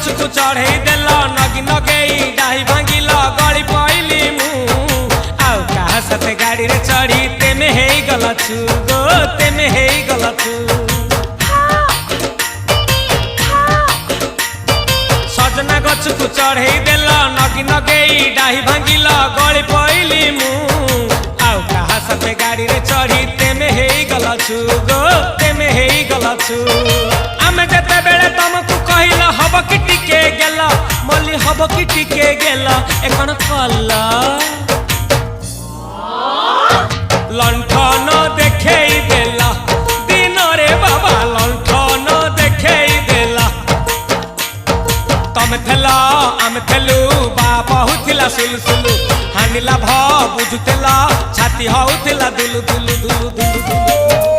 गछकु चढ़े देल नगी नगेई डाही भांगिल गली पइली मु आउ कहा साथे गाड़ी रे चढ़ी तेमे हेई गलछु गो तेमे हेई गलछु सजना गछकु चढ़े देल नगी नगेई डाही भांगिल गली पइली मु आउ कहा साथे गाड़ी रे चढ़ी तेमे हेई गलछु गो तेमे हेई गलछु आमे जते बेले तुमको कहिल हब कि टिके गेल मल्ली हब कि टिके गेल एकन कल लंठन देखेई देला दिन रे बाबा लंठन देखेई देला तमे थेला आमे थेलु बाबा हुथिला सुलसुलु हानिला भ बुझुतेला छाती हउथिला दुलु दुलु दुलु दुलु दुलु